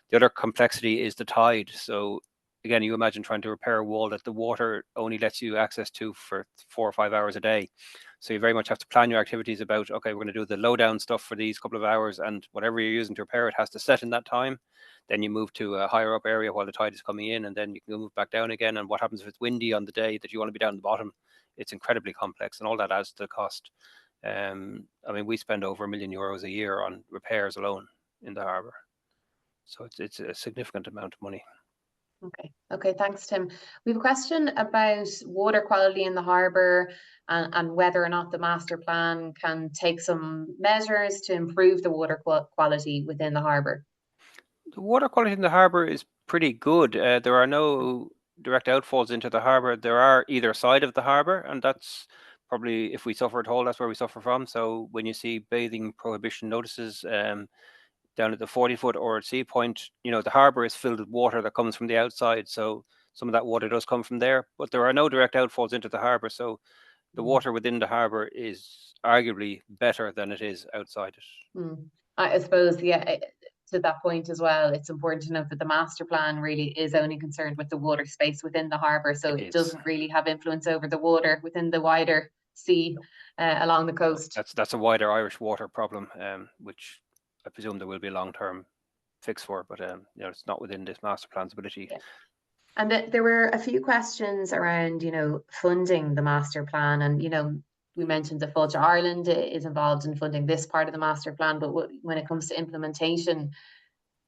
The other complexity is the tide. So again, you imagine trying to repair a wall that the water only lets you access to for 4 or 5 hours a day. So you very much have to plan your activities about, okay, we're going to do the low down stuff for these couple of hours, and whatever you're using to repair it has to set in that time. Then you move to a higher up area while the tide is coming in, and then you can move back down again. And what happens if it's windy on the day that you want to be down the bottom? It's incredibly complex, and all that adds to the cost. I mean, we spend over €1 million a year on repairs alone in the harbour. So it's a significant amount of money. Okay, thanks, Tim. We have a question about water quality in the harbour and whether or not the master plan can take some measures to improve the water quality within the harbour. The water quality in the harbour is pretty good. There are no direct outfalls into the harbour. There are either side of the harbour, and that's probably, if we suffer at all, that's where we suffer from. So when you see bathing prohibition notices down at the 40-foot or at Sea Point, you know, the harbour is filled with water that comes from the outside. So some of that water does come from there, but there are no direct outfalls into the harbour. So the water within the harbour is arguably better than it is outside it. I suppose, yeah, to that point as well, it's important to note that the master plan really is only concerned with the water space within the harbour, so it doesn't really have influence over the water within the wider sea along the coast. That's a wider Irish water problem, which I presume there will be a long-term fix for, but you know, it's not within this master plan's ability. Yeah. And there were a few questions around, you know, funding the master plan, and you know, we mentioned that Fáilte Ireland is involved in funding this part of the master plan, but when it comes to implementation,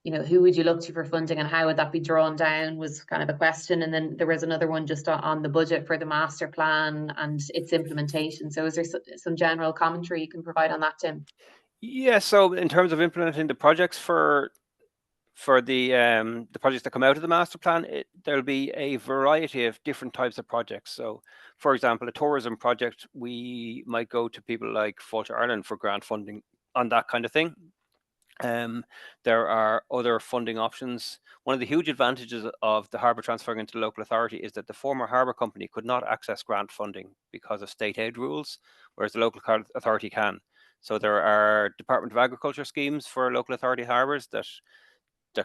you know, who would you look to for funding and how would that be drawn down was kind of a question. And then there was another one just on the budget for the master plan and its implementation. So is there some general commentary you can provide on that, Tim? Yeah, so in terms of implementing the projects for the projects that come out of the master plan, there'll be a variety of different types of projects. So, for example, a tourism project, we might go to people like Fáilte Ireland for grant funding on that kind of thing. There are other funding options. One of the huge advantages of the harbour transferring into the local authority is that the former harbour company could not access grant funding because of state aid rules, whereas the local authority can. So there are Department of Agriculture schemes for local authority harbours that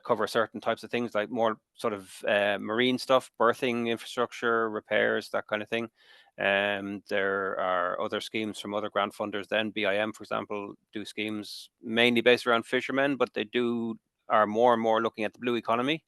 cover certain types of things, like more sort of marine stuff, berthing infrastructure, repairs, that kind of thing. There are other schemes from other grant funders. Then BIM, for example, do schemes mainly based around fishermen, but they are more and more looking at the blue economy.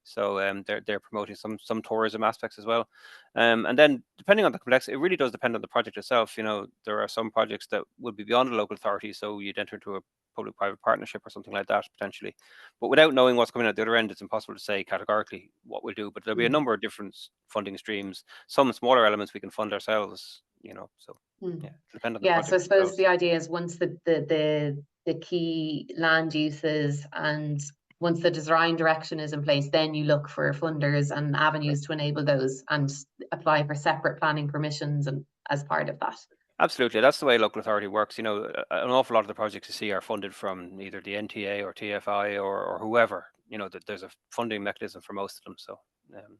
So they're promoting some tourism aspects as well. And then depending on the complexity, it really does depend on the project itself. You know, there are some projects that would be beyond the local authority, so you'd enter into a public-private partnership or something like that potentially. But without knowing what's coming out the other end, it's impossible to say categorically what we'll do. But there'll be a number of different funding streams. Some smaller elements we can fund ourselves. You know, so yeah, depend on the project. So I suppose the idea is once the key land uses and once the design direction is in place, then you look for funders and avenues to enable those and apply for separate planning permissions and as part of that. Absolutely, that's the way local authority works. You know, an awful lot of the projects you see are funded from either the NTA or TFI or whoever. You know, that there's a funding mechanism for most of them. So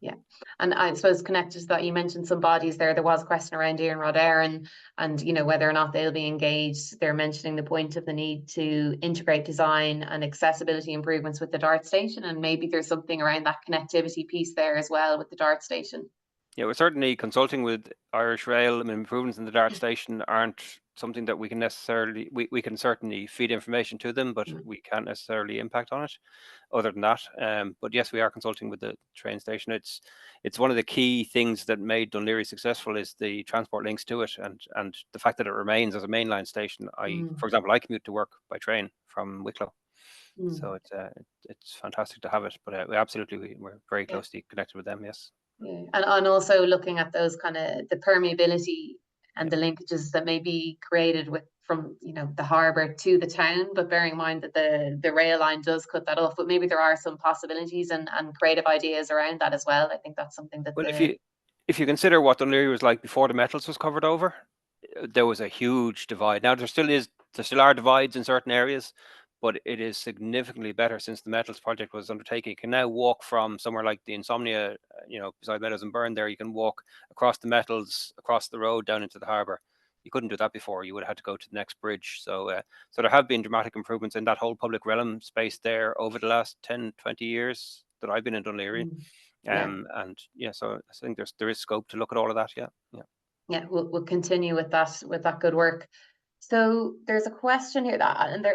yeah, and I suppose connected to that, you mentioned some bodies there. There was a question around Laoghaire-Rathdown and you know whether or not they'll be engaged. They're mentioning the point of the need to integrate design and accessibility improvements with the DART station, and maybe there's something around that connectivity piece there as well with the DART station. Yeah, we're certainly consulting with Irish Rail. I mean, improvements in the DART station aren't something that we can necessarily, we can certainly feed information to them, but we can't necessarily impact on it other than that. But yes, we are consulting with the train station. It's one of the key things that made Dún Laoghaire successful is the transport links to it and the fact that it remains as a mainline station. For example, I commute to work by train from Wicklow. So it's fantastic to have it, but we're very closely connected with them, yes. Yeah. And also looking at those kind of the permeability and the linkages that may be created from you know the harbour to the town, but bearing in mind that the rail line does cut that off, but maybe there are some possibilities and creative ideas around that as well. I think that's something that if you consider what Dún Laoghaire was like before the metals was covered over, there was a huge divide. Now there still are divides in certain areas, but it is significantly better since the metals project was undertaken. You can now walk from somewhere like the Insomnia, you know, beside Meadows and Burn there, you can walk across the metals, across the road down into the harbour. You couldn't do that before. You would have had to go to the next bridge. So there have been dramatic improvements in that whole public realm space there over the last 10, 20 years that I've been in Dún Laoghaire. And yeah, so I think there is scope to look at all of that. Yeah, we'll continue with that good work. So there's a question here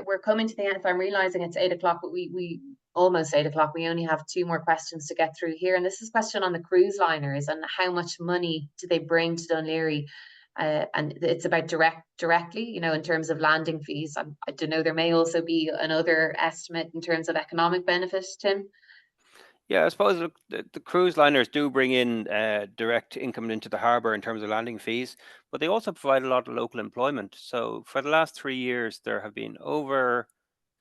we're coming to the end. If I'm realizing it's 8 o'clock, but we almost 8 o'clock. We only have 2 more questions to get through here. And this is a question on the cruise liners and how much money do they bring to Dún Laoghaire? And it's about directly, you know, in terms of landing fees. I don't know, there may also be another estimate in terms of economic benefit, Tim. Yeah, I suppose the cruise liners do bring in direct income into the harbour in terms of landing fees, but they also provide a lot of local employment. So for the last 3 years, there have been over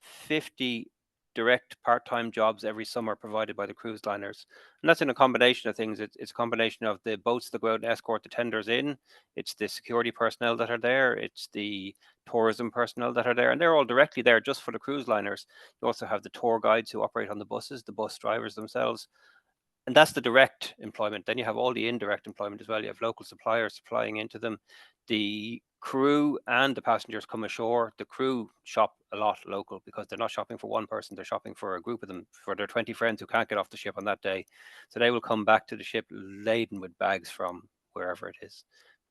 50 direct part-time jobs every summer provided by the cruise liners. And that's in a combination of things. It's a combination of the boats that go out and escort the tenders in. It's the security personnel that are there. It's the tourism personnel that are there, and they're all directly there just for the cruise liners. You also have the tour guides who operate on the buses, the bus drivers themselves. And that's the direct employment. Then you have all the indirect employment as well. You have local suppliers supplying into them. The crew and the passengers come ashore. The crew shop a lot local because they're not shopping for one person. They're shopping for a group of them, for their 20 friends who can't get off the ship on that day. So they will come back to the ship laden with bags from wherever it is.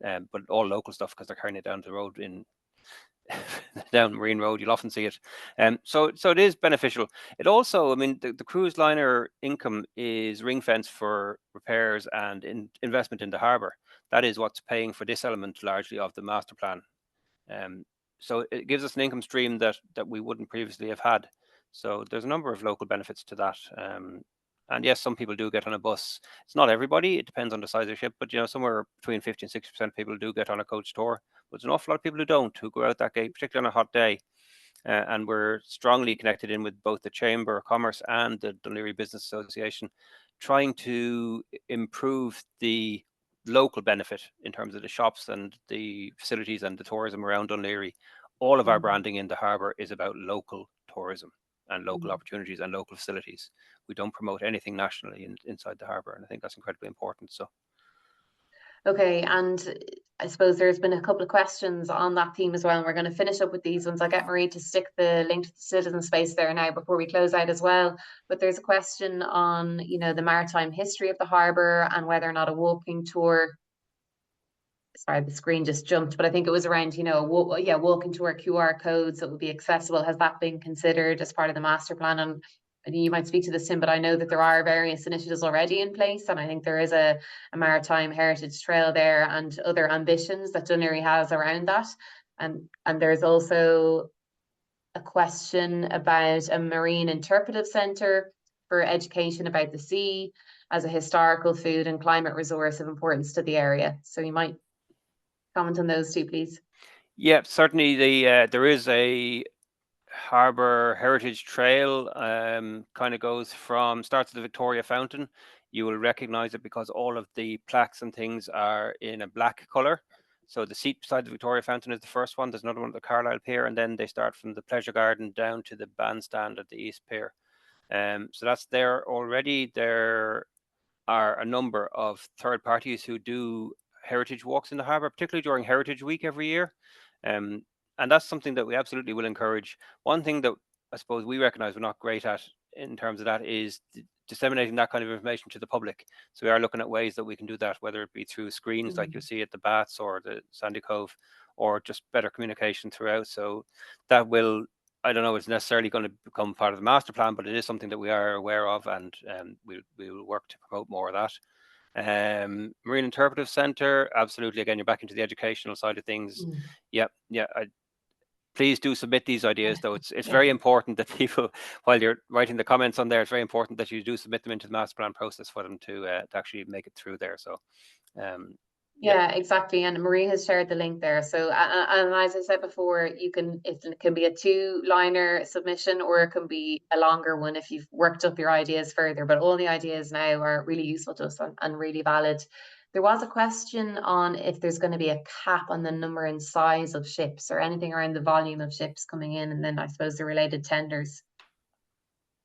But all local stuff because they're carrying it down the road in down Marine Road. You'll often see it. So it is beneficial. It also, I mean, the cruise liner income is ring fenced for repairs and investment in the harbour. That is what's paying for this element largely of the master plan. So it gives us an income stream that we wouldn't previously have had. So there's a number of local benefits to that. And yes, some people do get on a bus. It's not everybody. It depends on the size of the ship. But, you know, somewhere between 50 and 60% of people do get on a coach tour. But there's an awful lot of people who don't, who go out that gate, particularly on a hot day. And we're strongly connected in with both the Chamber of Commerce and the Dún Laoghaire Business Association, trying to improve the local benefit in terms of the shops and the facilities and the tourism around Dún Laoghaire. All of our branding in the harbour is about local tourism and local opportunities and local facilities. We don't promote anything nationally inside the harbour, and I think that's incredibly important. So, okay, and I suppose there's been a couple of questions on that theme as well, and we're going to finish up with these ones. I'll get Marie to stick the link to the citizen space there now before we close out as well. But there's a question on, you know, the maritime history of the harbour and whether or not a walking tour. Sorry, the screen just jumped, but I think it was around, you know, walking tour QR codes that would be accessible. Has that been considered as part of the master plan? And you might speak to this, Tim, but I know that there are various initiatives already in place, and I think there is a maritime heritage trail there and other ambitions that Dún Laoghaire has around that. And there's also a question about a marine interpretive centre for education about the sea as a historical, food and climate resource of importance to the area. So you might comment on those two, please. yeah, certainly there is a Harbour Heritage Trail, kind of starts at the Victoria Fountain. You will recognize it because all of the plaques and things are in a black color. So the seat beside the Victoria Fountain is the first one. There's another one at the Carlisle Pier, and then they start from the Pleasure Garden down to the bandstand at the East Pier. So that's there already. There are a number of third parties who do heritage walks in the harbour, particularly during Heritage Week every year. And that's something that we absolutely will encourage. One thing that I suppose we recognise we're not great at in terms of that is disseminating that kind of information to the public. So we are looking at ways that we can do that, whether it be through screens like you'll see at the Baths or the Sandy Cove, or just better communication throughout. So that will, I don't know, it's necessarily going to become part of the master plan, but it is something that we are aware of, and we will work to promote more of that. Marine Interpretive Centre, absolutely. Again, you're back into the educational side of things. Yeah. Please do submit these ideas, though. It's very important that people, while you're writing the comments on there, it's very important that you do submit them into the master plan process for them to actually make it through there. So, yeah, exactly. And Marie has shared the link there. So, and as I said before, it can be a 2-liner submission, or it can be a longer one if you've worked up your ideas further. But all the ideas now are really useful to us and really valid. There was a question on if there's going to be a cap on the number and size of ships, or anything around the volume of ships coming in, and then I suppose the related tenders.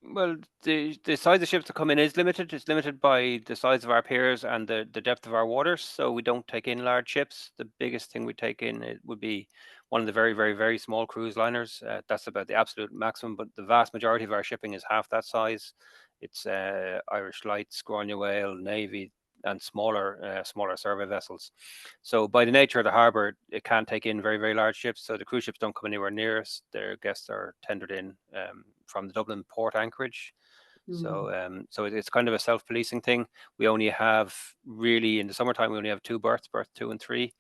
Well, the size of ships that come in is limited. It's limited by the size of our piers and the depth of our waters. So we don't take in large ships. The biggest thing we take in, it would be one of the very, very, very small cruise liners. That's about the absolute maximum. But the vast majority of our shipping is half that size. It's Irish Light, Scráinne Whale, Navy, and smaller survey vessels. So by the nature of the harbour, it can't take in very, very large ships. So the cruise ships don't come anywhere near us. Their guests are tendered in from the Dublin port anchorage. So it's kind of a self-policing thing. We only have, really, in the summertime, we only have 2 berths, berth 2 and 3.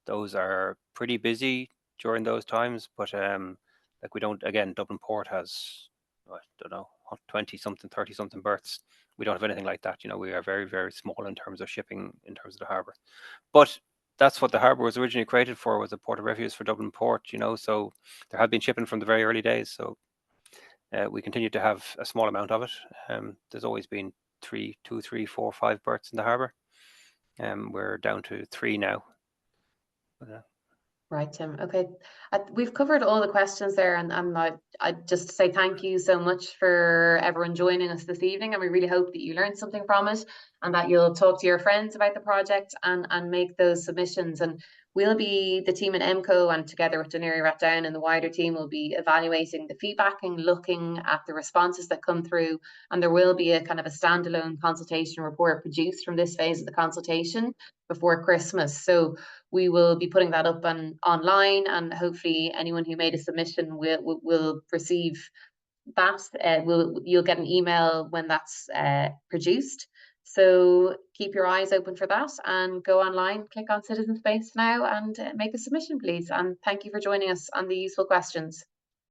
Those are pretty busy during those times, but like we don't, again, Dublin port has, I don't know, 20 something, 30 something berths. We don't have anything like that. You know, we are very, very small in terms of shipping, in terms of the harbour. But that's what the harbour was originally created for, was a port of refuge for Dublin port, you know. So there had been shipping from the very early days. So we continue to have a small amount of it. There's always been 2, 3, 4, 5 berths in the harbour. We're down to 3 now. Right, Tim. Okay, we've covered all the questions there, and I just say thank you so much for everyone joining us this evening, and we really hope that you learned something from it, and that you'll talk to your friends about the project and make those submissions. And we'll be the team at MCO, and together with Dún Laoghaire-Rathdown and the wider team, will be evaluating the feedback and looking at the responses that come through. And there will be a kind of a standalone consultation report produced from this phase of the consultation before Christmas. So we will be putting that up online, and hopefully anyone who made a submission will receive that. You'll get an email when that's produced. So keep your eyes open for that, and go online, click on Citizen Space now, and make a submission, please. And thank you for joining us on the useful questions.